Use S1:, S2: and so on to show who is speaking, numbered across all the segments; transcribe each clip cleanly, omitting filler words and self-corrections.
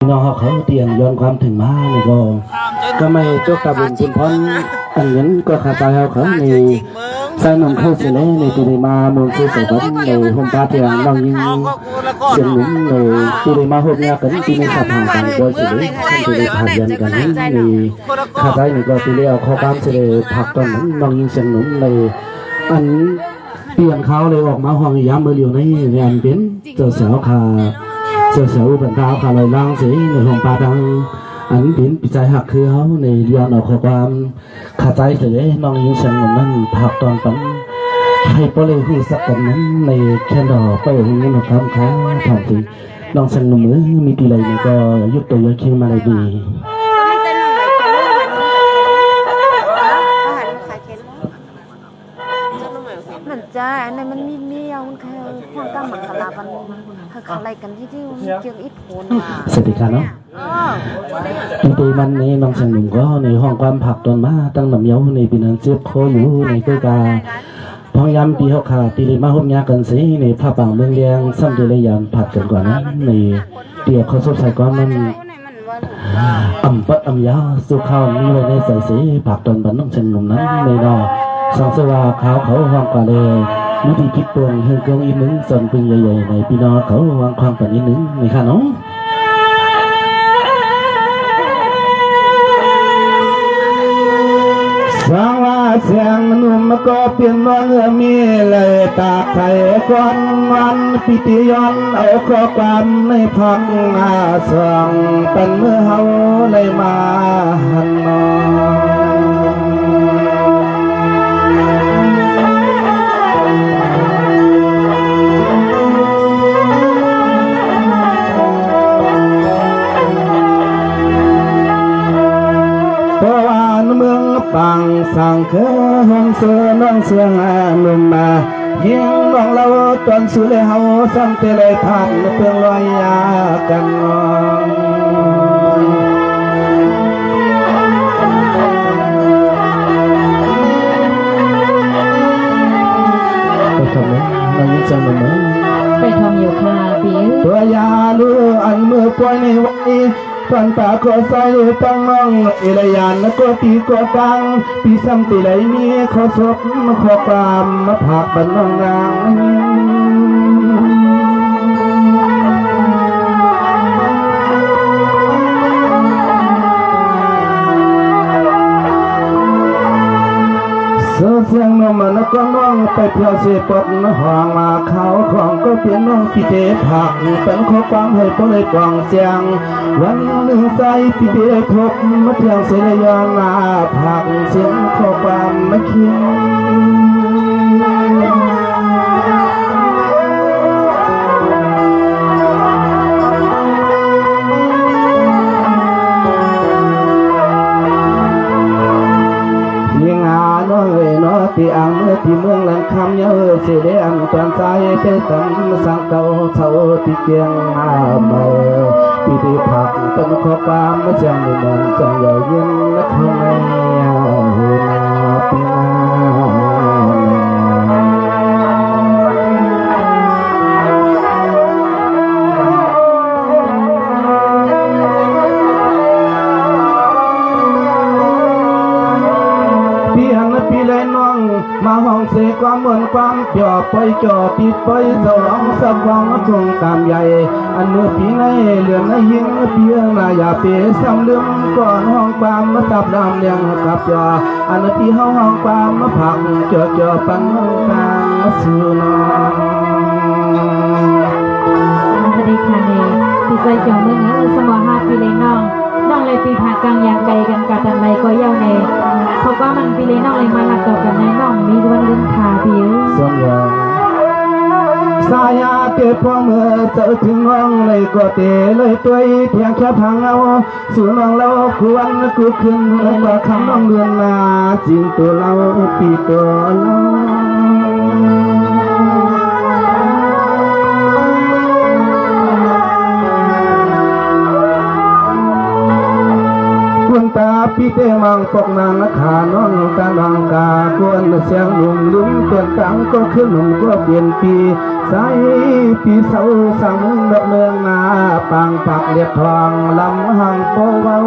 S1: น้องเขาเตียงย้อนความถึงมาเนี่ยก็ไม่จกตาบุญคุณพ้นอันนั้นก็ขาดใจเขาในใส่นมเข้าเสียเลยในปีนี้มาเมืองคือเสด็จในห้องตาเตียงน้องยิงเสียงหนุ่มในปีนี้มาหกเนี่ยกันปีนี้ขาดทางกันโดยเสียเลยปีนี้ขาดยันกันในขาดใจนี่ก็ปีนี้เอาข้อความเสียเลยผักตอนนั้นน้องยิงเสียงหนุ่มในอันเปลี่ยนเขาเลยออกมาห้องย้ำเมื่อเร็วในงานเป็นเจ้าสาวขาเจ้าสาวเป็นดาวขาลอยล่างสีในห้องปลาดังอันเป็นปีใจหักคือเขาในเรียนออกข้อความขาดใจเสียน้องยิงเสียงหนุ่มนั้นผักตอนปันให้ปเลยคือสักกันนั้นในแค่ดอกไปหงเงินหกคำค้าทำทีน้องเสียงหนุ่มมือมีปีไรนี่ก็ยุบตัวยกคิวมาเลยดี
S2: นั่นจ้าอันนั้นมันมีเอามันคือความกล้าหมักกะลาบันอะไรกันที่มันเกี่ยวอิทธิพล
S1: สวัสดีครับเนาะปีมันนี้น้องเสียงหนุ่มก็ในห้องความผักตอนมาตั้งหนำเย้าในปีนั้นเจ็บโคอยู่ในเกยกาพยายามปีเขาขาปีเลยมาห่มยากันสิในผ้าปังเมืองเลียงซ้ำเดลยามผัดกันก่อนนั้นในเดี๋ยวเขาสดใสก้อนมันปัดยาสุข้าวมีไว้ในใส่สีผักตอนบันน้องเสียงหนุ่มนั้นในนอสังสวาขาวเขาห้องกว่าเลยวิธีคิดปวงเฮงเกงอีนึงส่วนปึงใหญ่ๆในพี่น้องเขาวางความปันอีนึงในข้าน้องสังว่าเสียงหนุ่มก็เปลี่ยนว่าเงือมีเลยตาไทยก้อนวันพิธีย้อนเอาข้อความในพักอาสองเป็นเมื่อเฮาเลยมาหันนปังสังเคห้องเสือน้องเสืองนุ่มมายิงน้องเราตอนสุดเลยเฮาซ้ำเตะเลยผ่านเพื่อลอยยากันไปทำเลยน้องยิ่งจังเลย
S2: ไปทำอยู่ค่ะพี่
S1: ตัวยาลูอันมือปล่อยในไว้ฟันตาก็ใส่ตั้งน้องเอลยานก็ตีก็ตังปีซ้ำตีไหลมีขอศพขอความมาผักบันน้องนางเสียงนมมันก็น้องไปเที่ยวเสียปดห่างมาเขาของก็เปลี่ยนน้องพี่เดผักเป็นข้อความให้พวกเลยกวางเสียงวันหนึ่งใจพี่เดทบมาเที่ยวเสียยองนาผักเสียงข้อความมาเคียที่อ่างเมื่อที่เมืองหลังคำเยอะเสียเดียงตอนใจไปตั้งสังเก่าเสาที่เกียงมาเมื่อปีที่ผักเป็นข้อความมาเสียงในมนต์จังใหญ่ยินและทำไมหัวปีนามาห้องเสกความเหมือนความเจ่อไปจ่อติดไปสลองสับวังทงตามใหญ่อันเมื่อปีในเหลือนในยิงเพียงนาอย่าเปซ้ำลืมก่อนห้องความมาตับดำเลี้ยงกับจ่ออันที่ห้องความมาผักจ่อปันห้องกลางสู่นอน
S2: สวัสดีค่ะเนยติดใจจ่อเมื่อไงสมอฮาปีเลยน้องเลยปีผ่ากลางยางไกลกันกัดดันไรก็เย้าในเพราะว่ามันปีเลยน้องเลยมาหลักต่อกันในน้องมีวันเรื่องขาผิว
S1: ส่วนใหญ่สายาเก็บพอเมื่อเจอถึงน้องเลยก็เตะเลยตัวเพียงแค่พังเอาสู่น้องเราควรกูขึ้นกว่าคำน้องเดือนนาจริงตัวเราปีตัวเราตาพี่เตมังปกนางขานอนตาลังกาควรเสียงหนุ่มลุ้มเปลี่ยนตังก็ขึ้นหนุ่มก็เปลี่ยนปี ใส่ปีเสาสังดอกเมืองนาปังปักเรียบทองลำหังโปเวา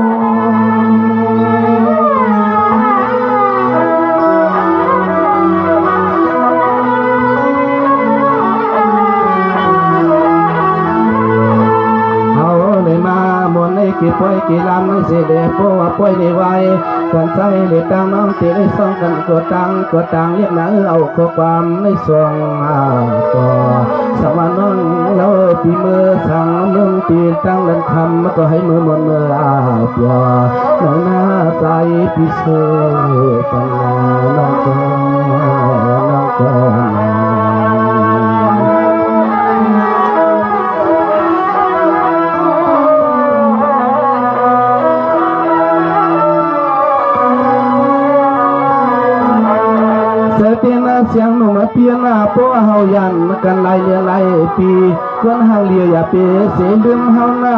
S1: กี่ป่วยกี่ลำไม่เสียเดเพราะว่าป่วยในวัยกันใส่เด็กตังน้องตีได้ส่องกันกดตังเรียกหนังเอาข้อความในส่วงต่อสมานนแล้วปีมือสั่งเมืองปีตั้งเล่นคำก็ให้มือมันมือเปียหนังหน้าใจปีเสือปัญญาน้องก็เตียนเสียงหนุ่มเปียนาโป้เฮายันกันไล่เลียไล่ปีคนหางเลียอย่าเปเสียลืมเฮาหน้า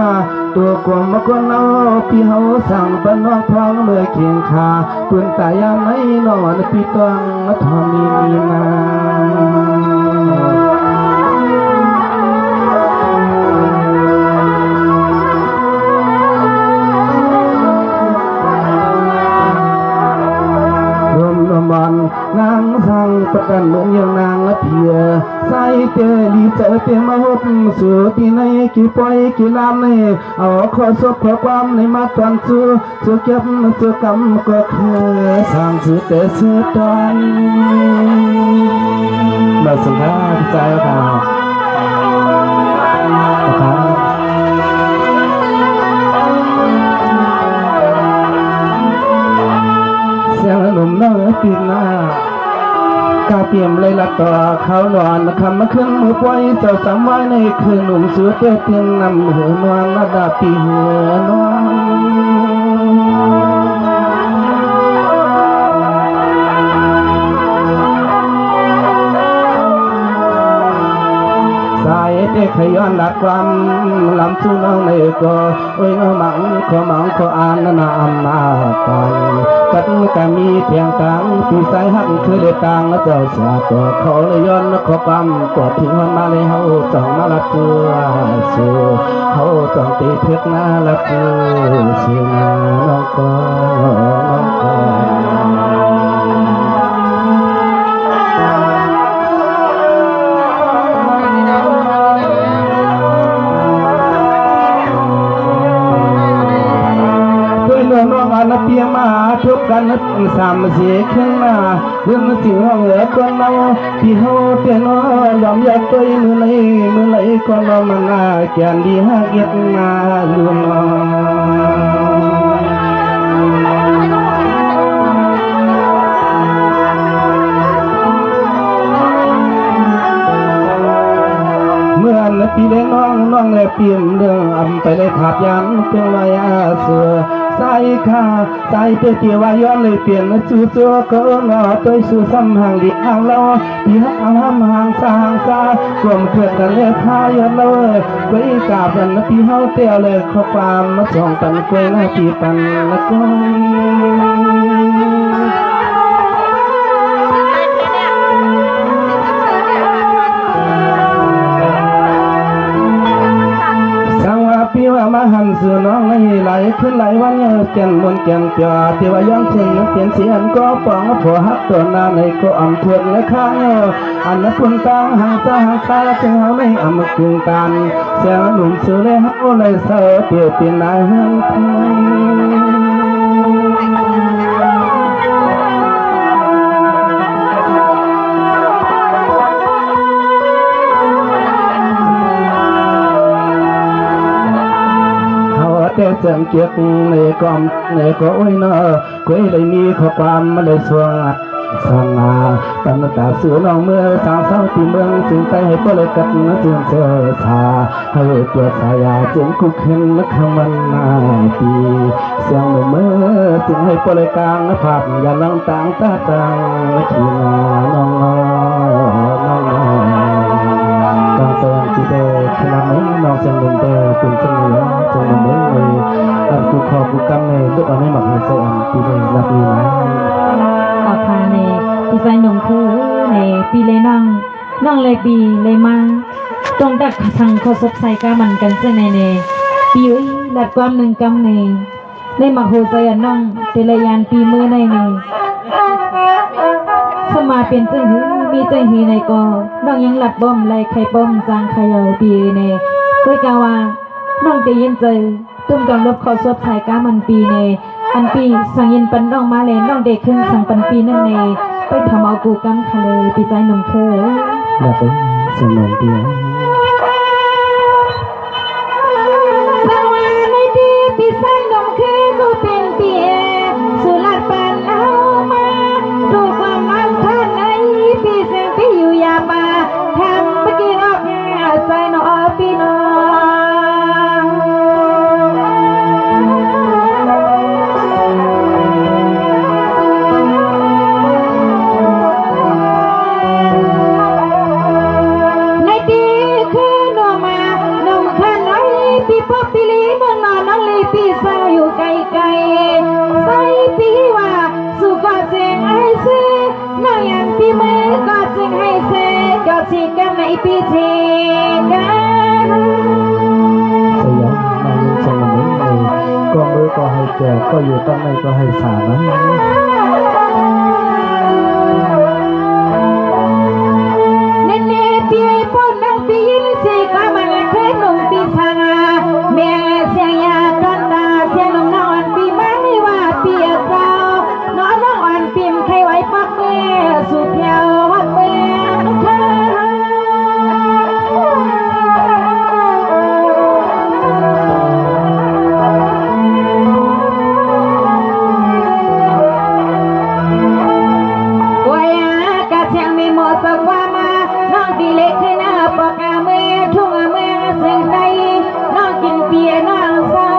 S1: ตัวกลมมาคนเอาปีเฮาสั่งปนน้องพองเมื่อเคียงคาปืนตายามไม่นอนปีตองทอมีนานางสั่งประกันเหมือนอย่างนางเพียใส่เตลีเจอเตมาหดสู่ที่ในกี่ปล่อยกี่ลำในเอาข้อศพข้อความในมาตอนสู่เก็บสู่กำก็คือสั่งสู่แต่สู่ตอนเราสังฆาใจค่ะเสียงหนุ่มน้องปีนากาเปียมเลยละต่อเขานอนคำมาขึ้นมือปล่อยเจ้าสามไว้ในคืนหนุ่มสูดเตียงนำหัวนอนระดับปีหัวนอนสายเด็กขย้อนดักความลำสู้น้องในก็โอ้ยน้องมังขออ่านนาอำนาจกันกัดก็มีเพียงตังพี่สายหักคือเดือดตังเจ้าเสียตัวเขาเลยย้อนขอความกดทิ้งมันมาเลยเฮาจ้องมาละเจือสู่เขาจ้องตีเทือกหน้าละเจือสู่น้องก็น้องอันเปียมาทุกกันสามเสียขึ้นมาเรื่องสิ่งห้องเหลือคนเราที่เฮาเตียนยอมอยากตัวมือไหลก็นอนมันแก่นดีหากเย็ดมาลืมน้องเมื่อปีเล็กน้องเลยเปลี่ยนเรื่องไปเลยขาดยันเพียงไว้เสือสายขาสายเตี้ยว่าย้อนเลยเปลี่ยนจู่ก็งอตัวสู่ซ้ำห่างดีห่างเราที่ห่างซากลมเกิดกันเลยพาย้อนเราไว้กาบันพี่เฮาเตี้ยเลยข้อความมาส่งปันกล้วยหน้าที่ปันละก้มาหันสู่น้องไม่ไหลขึ้นไหลวันแก่นบนแก่นจ่อที่ว่าย้อนเชิงเปลี่ยนเสียนก็ปองผัวฮักตัวนาในก็อ่ำทวนและข้างอันนั้นปุ่นตางห่างตาจึงเขาไม่อ่ำกึ่งตันเสียงหนุ่มสู่เลยฮักเลยเสือเปลี่ยนเป็นนายเฮือนไทยแต่เสียงเกียกในก็โอ้ยเนอคุยเลยมีข้อความมาเลยสวงสนาตั้งตาเสือน้องเมื่อสาวที่เมืองสิ่งใจให้ก็เลยกัดนะจึงเสือชาให้ตัวสายาจึงคุกขึ้นนะคำวันนาปีเสียงเมื่อจึงให้ก็เลยกลางภาพอย่าลังต่างตาต่างที่นาน้องก็เสียงที่เด็กขนาดนี้น้องเสียงเดิมเป็นเสียงเหนือเสียงเดิมเลยกูขอกูกำในลูกอันนี้หมักในเสียงที่เด็กรับดีไหม
S2: ต่อคาในที่ใจหนุ่มคือในปีเลยน้องเลยปีเลยมา ตรงดักทางเขาซบใส่กามันกันเส้นในปีวิหลัดความหนึ่งกำในมาโหใจน้องเตลยานปีมือในสมาเป็นเจ้าหือมีเจ้าหือในกอน้องยังหลัดบ่มไล่ไข่ป้อมจางไข่ปีในก็กาว่าน้องจะยินเจอตุ้มกองลบเขาซบใส่กามันปีในอันปีสังยินปันน้องมาเลยน้องเด็กขึ้นสังปันปีนั่นในไปทำเอากูกำทะเลปีใจหนุ่มเคย
S1: อย่าไปสมองเดียว
S2: สวัสดีปีใจหนุ่มเคยกูเป็นเปียสุรัตปันเอามาดูความรักท่านในปีเสียงปีอยู่ยามาทำเมื่อกี้ออกแง่ใส่หนอปีนอปีสาวอยู่ไกลๆใส่ปีว่าสุก็เสียงให้ซื้อน้องยังปีมือก็เสียงให้เสียก็สิกันในปีเทกัน
S1: สยามมายังจังหวะนี้ก็มือก็ให้แก่ก็อยู่ตั้งในก็ให้สานะ
S2: เนเนปีพ่อนั่งปียินเสียก็มันเคยหนุ่มปีชาเมียเสียงยาเสียงน้องอ่อนปีมันไม่ว่าเปียเจ้าน้องอ่อนปีมใครไว้ปักเมื่อสุดเที่ยววัดเมื่อกะเชียงมีหมดสักว่ามาน้องปีเล็กขึ้นปอกาเมื่อทุ่งเมื่อเสียงใจน้องกินเปียน้องเศร้า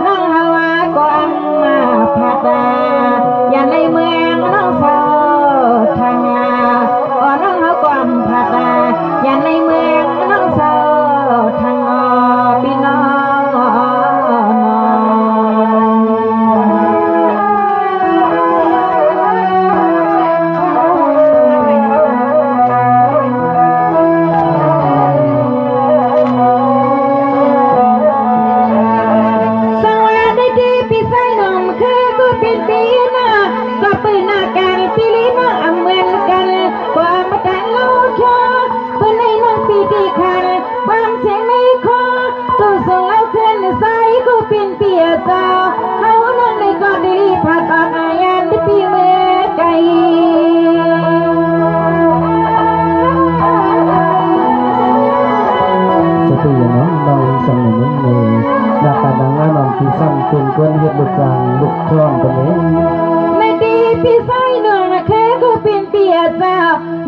S2: น้องฮาวาก็อังมาพัดอย่าในเมืองน้องเศร้าทางน้องฮาวก็อังพัดอย่าในเมืองน้องเศร้าทางพี่น้องเป็นเปียเจ้าเขานั่งในกอดีผัดปากอายันปีเมื่อไกล
S1: สตุยน้องน้องสมมุติเลยนักการดังน้องที่ซ้ำเป็นคนเฮ็ดลูกจางลูกช่องตัวนี้
S2: ในดีพี่ใส่หนึ่งแค่ก็เป็นเปียเจ้า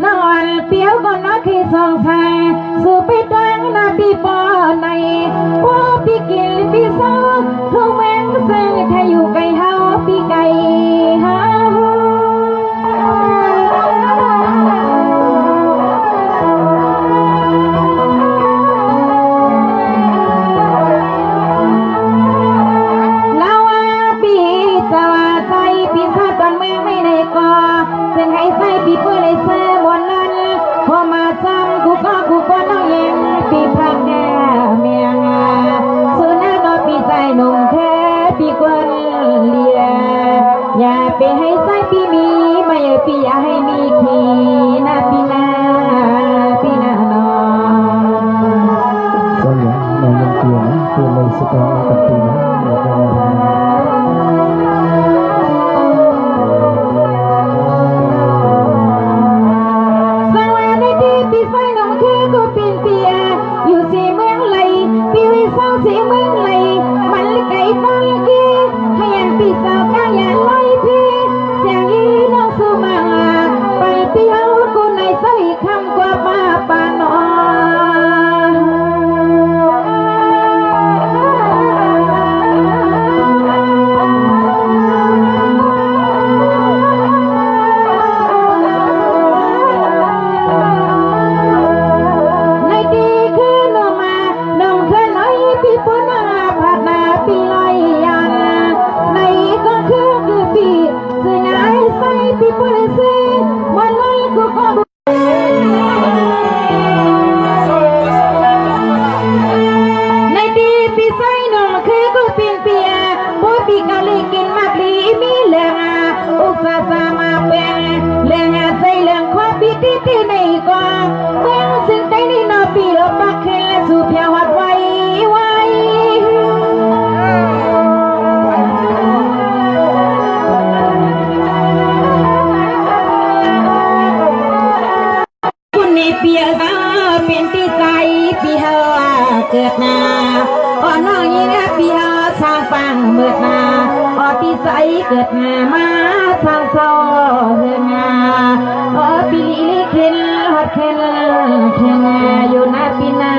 S2: นอนเปียวก็นักให้สองชายสู่ไปดังนาปีปอในว่าพี่กินพี่เศร้าทุกแมงเสียงถ้าอยู่ไกลเฮาพี่ไกลเฮาแล้วว่าปีจะว่าใจปีชาตอนเมืองไม่ในกอจึงให้ใส่ปีเพื่อเลยเสมวนนั้นพอมาจำกูก็น้องเองปีพระแก่เมียงสุนัขก็ปีใจหนุ่มแค่ปีกวนเลียอย่าไปให้ใส่ปีมีไม่ปีอย่าให้มีขี้นาปีนาน้อง
S1: ก็อย่างน้องยังเปลี่ยนเลยสตองกับปีนะ
S2: สีเมืองไหลมันไก่ฟังกี้ขยันปีสาวกายันลอยพี่เสียงยีน้องสุมาไปเปียวกูในใส่คำกว่าป้าปานอ เมื่อนาออปีใสเกิดงามาสร้างเศร้าเฮืองาออปีลิเข็นฮอดเข็นเทียงาอยู่นาปีนา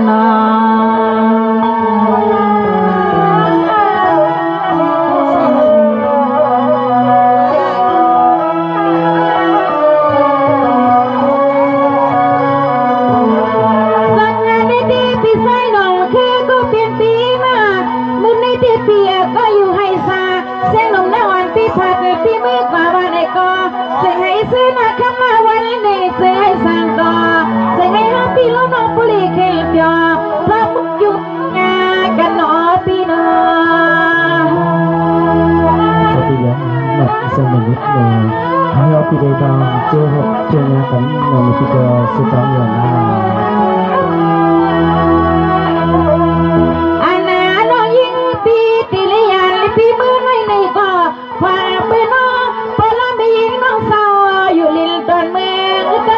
S2: นอซื้อมาคำมาวันนี้เสียให้สั่งต่อเสียให้ฮับพี่ลูกน้องปุริเขียว พระมุกยุกงากันหนอพี่น้อง
S1: สติยะหนักสมนิดเลยให้เอาปีเดียวเจอหกเจอกันในปีก็สุดท้ายอย่างนั้น
S2: อาณาโนยิงปีติลิยันปีมือในก็ความมือน้องพอละไม่ยิงน้องเศร้าอยู่ลิลตอนเมืองไกล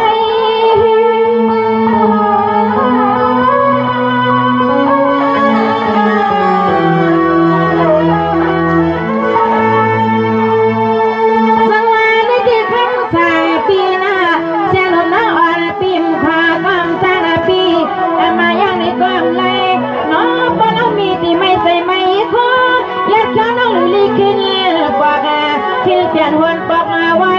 S2: เปลี่ยนหัวปากมาไว้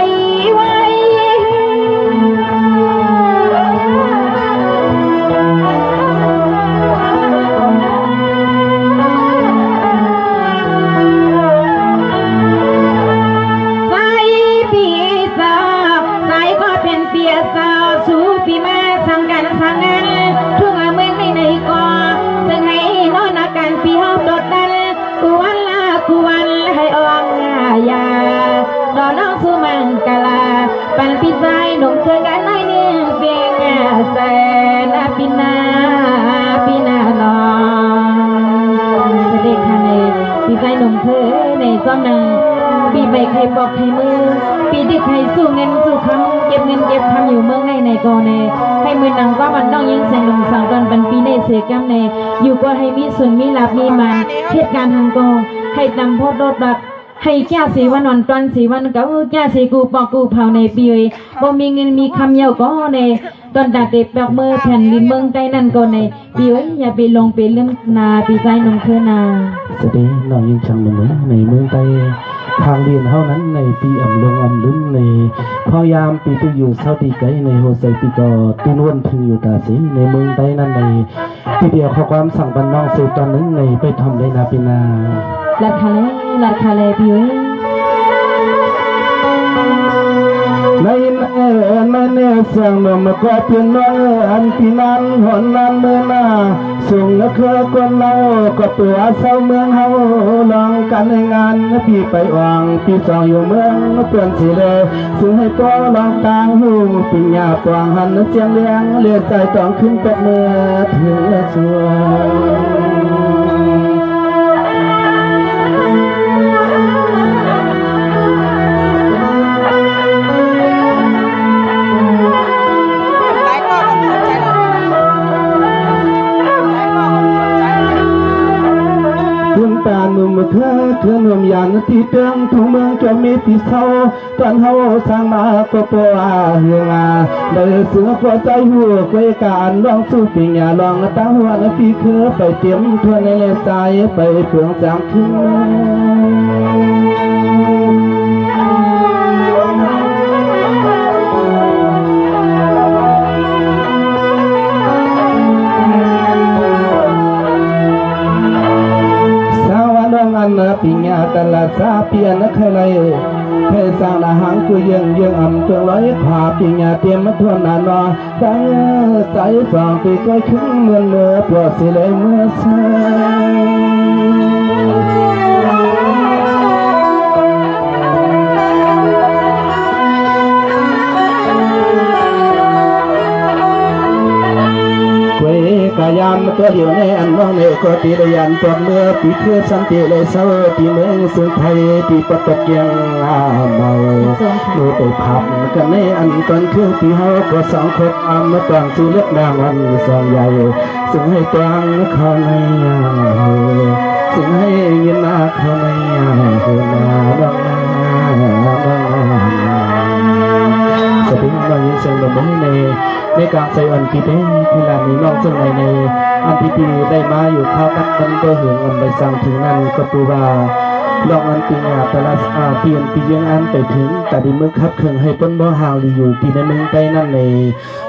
S2: สายปีสาวสายก็เป็นเปียสาวสู่ปีมาสั่งกันสั่งงานทุกเมืองในก่อซึ่งให้นอนอาการปีหอบโดดดันกูวันให้อองยารอน้องสุมังกลาปันปีใจหนุ่มเธอกันน้อยนึงเพียงแสนปีนาลองเด็กค่ะในปีใจหนุ่มเธอในซ้อมนังปีใบใครบอกใครมือปีที่ใครสู้เงินสู้คำเก็บเงินเก็บคำอยู่เมืองในก่อในให้มือนังก็มันต้องยิงแสงหนุ่มสั่งตอนปันปีในเสียกำในอยู่ก็ให้มีส่วนมีหลับมีมันเหตุการณ์ทางกองให้นำโพดโดดดักให้แก่สีวันนอนตอนสีวันก็แก่สีกูปอกกูเผาในปีบ่มีเงินมีคำเยาก็ในตอนดักเด็กแปลกมือแผ่นดินเมืองใต้นั่นก็ในปีอย่าไปลงไปเรื่องนาปีใจนงเธอนา
S1: สวัสดีน้องยิงช่างหนุ่มในเมืองใต้ทางเรียนเท่านั้นในปีอ่ำลงอ่ำลึ้งในพยายามปีที่อยู่เศร้าตีไกในโฮเซปีก็ตีนวนถึงอยู่ตาสีในเมืองใต้นั่นในทีเดียวข้อความสั่งบรรน้องสืบตอนนึงในไปทำได้นาปีนา
S2: ลัดคาเลพี่
S1: ในเนื้อเสียงนมก็เพียงน้อยอันที่นั้นหนนั้นเมื่อมาส่งนักคนเราก็ตัวเศร้าเมืองเฮาลองกันในงานพี่ไปวางพี่จองอยู่เมืองเปลี่ยนสีเลยซึ่งให้ตัวลองต่างหูปิญญาปวงหันเสียงเลี้ยงเลือดใจต้องขึ้นตบมือถึงสวตาหนุ่มเธอหนุ่มยานที่เติมทุ่งเมืองจะมีที่เศร้าตอนเฮาสร้างมาก็ปวาเฮืองาได้เสือพอใจหัวไว้การลองสู้ปีญาลองตาหัวนะพี่เคยไปเตรียมทวนในใจไปเพื่องจางขึ้นปิญญาตลาซาเปียนเคยเลยเคยสร้างละหังกุยยังอ่ำตัวร้อยขาปิญญาเตรียมมาทวนนานรอตั้งใจสองปีก็ขึ้นเมื่อเลือปลอดสิเลยเมื่อเช้ากายามตัวเดียวในอันน้องเนก็ตีระยันตัวเมื่อปีเพื่อสันติเลยเศร้าปีเมืองสุไทยปีปตะเกียงเมาโดไปผับกันในอันตอนคือปีเฮาก็สองคนมาต่างสู่เลือกนางวันสองใหญ่ซึ่งให้ตังเข้าในสิ เขาไม่หัวนาบ้างสติเรายังเชิงดำเนินในการใส่อันปีเต้ที่ลานนี้นอกซึ่งในอันพิธีได้มาอยู่ข้าวกัดกันก็เหืองอันไปสั่งถึงนั้นก็ปูว่าลองอันปีงาแต่ละเปลี่ยนปียังอันไปถึงแต่ดีมือคับเครื่องให้ต้นบ่หาวลีอยู่ปีในเมืองใต้นั่นใน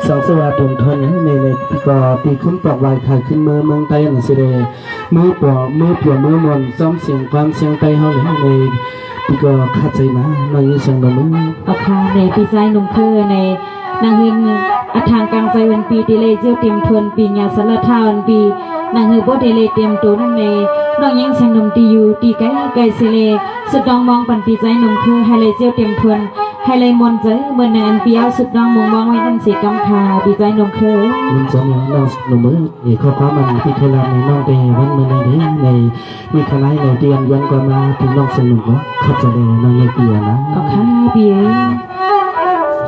S1: สังสวาตุนทนในปีก่อปีขึ้นปลอกลายขายขึ้นเมืองใต้อันเสดมือปอมือเปลี่ยนมือมนซ้อมเสียงความเสียงใต้เฮาเลยในปีก่อขัดใจมาเรายังเชิงดำเนิน
S2: เอาค่ะในปีไซนุ่มเคอในนางเฮงอัทางกลางไซวันปีดีเลยเจียวเตรียมทวนปีงาสารทาวันปีนางเฮบ่ดีเลยเตรียมตัวนั่นในน้องยังเสียงนมตีอยู่ตีไก่เสเลสุดดองมองปันปีใจนุ่มเคอให้เลยเจียวเตรียมทวนให้เลยมนใจเมื่อในอันปีเอาสุดดองมองไว้นั่นสิกำคาปีใจนุ่มเคอ
S1: มันจะมีน้องหนุ่มมือข้อความมันที่เคยรับในน้องเตวันเมื่อในนี้ในมีคณะในเตรียมย้อนก่อนมาถึงน้องสนุกว่าขับจะเลยน้องยังเปียนะ
S2: เอาค่ะปี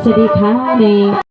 S2: สวัสดีค่ะใน